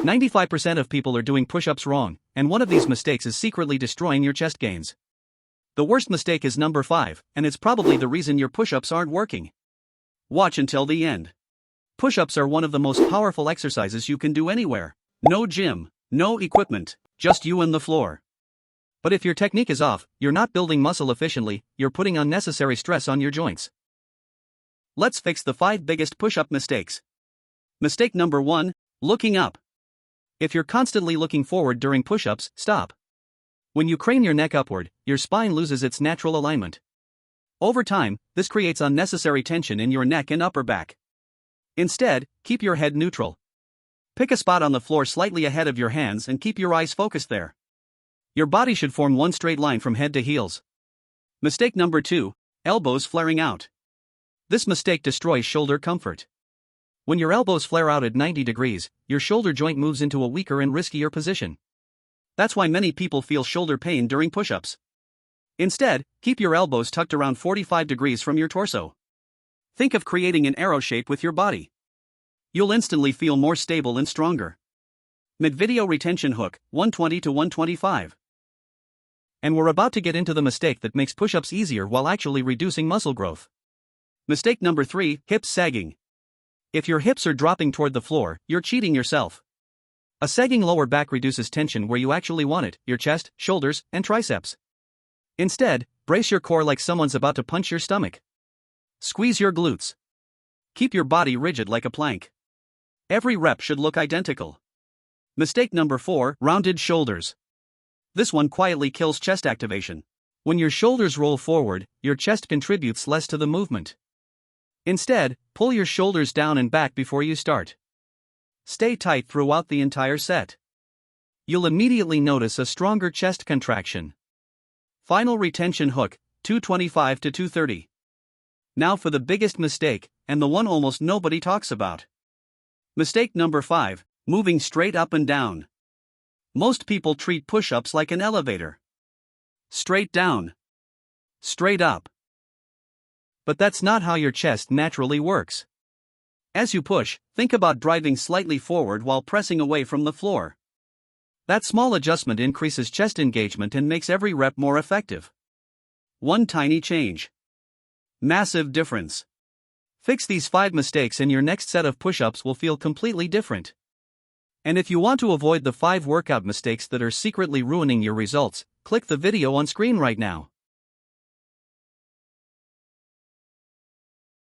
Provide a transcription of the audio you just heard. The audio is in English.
95% of people are doing push-ups wrong, and one of these mistakes is secretly destroying your chest gains. The worst mistake is number 5, and it's probably the reason your push-ups aren't working. Watch until the end. Push-ups are one of the most powerful exercises you can do anywhere. No gym, no equipment, just you and the floor. But if your technique is off, you're not building muscle efficiently, you're putting unnecessary stress on your joints. Let's fix the 5 biggest push-up mistakes. Mistake number 1, looking up. If you're constantly looking forward during push-ups, stop. When you crane your neck upward, your spine loses its natural alignment. Over time, this creates unnecessary tension in your neck and upper back. Instead, keep your head neutral. Pick a spot on the floor slightly ahead of your hands and keep your eyes focused there. Your body should form one straight line from head to heels. Mistake number 2, elbows flaring out. This mistake destroys shoulder comfort. When your elbows flare out at 90 degrees, your shoulder joint moves into a weaker and riskier position. That's why many people feel shoulder pain during push-ups. Instead, keep your elbows tucked around 45 degrees from your torso. Think of creating an arrow shape with your body. You'll instantly feel more stable and stronger. Mid-video retention hook, 120 to 125. And we're about to get into the mistake that makes push-ups easier while actually reducing muscle growth. Mistake number 3, hips sagging. If your hips are dropping toward the floor, you're cheating yourself. A sagging lower back reduces tension where you actually want it, your chest, shoulders, and triceps. Instead, brace your core like someone's about to punch your stomach. Squeeze your glutes. Keep your body rigid like a plank. Every rep should look identical. Mistake number 4, rounded shoulders. This one quietly kills chest activation. When your shoulders roll forward, your chest contributes less to the movement. Instead, pull your shoulders down and back before you start. Stay tight throughout the entire set. You'll immediately notice a stronger chest contraction. Final retention hook, 225 to 230. Now for the biggest mistake, and the one almost nobody talks about. Mistake number 5, moving straight up and down. Most people treat push-ups like an elevator. Straight down. Straight up. But that's not how your chest naturally works. As you push, think about driving slightly forward while pressing away from the floor. That small adjustment increases chest engagement and makes every rep more effective. One tiny change. Massive difference. Fix these 5 mistakes and your next set of push-ups will feel completely different. And if you want to avoid the 5 workout mistakes that are secretly ruining your results, click the video on screen right now.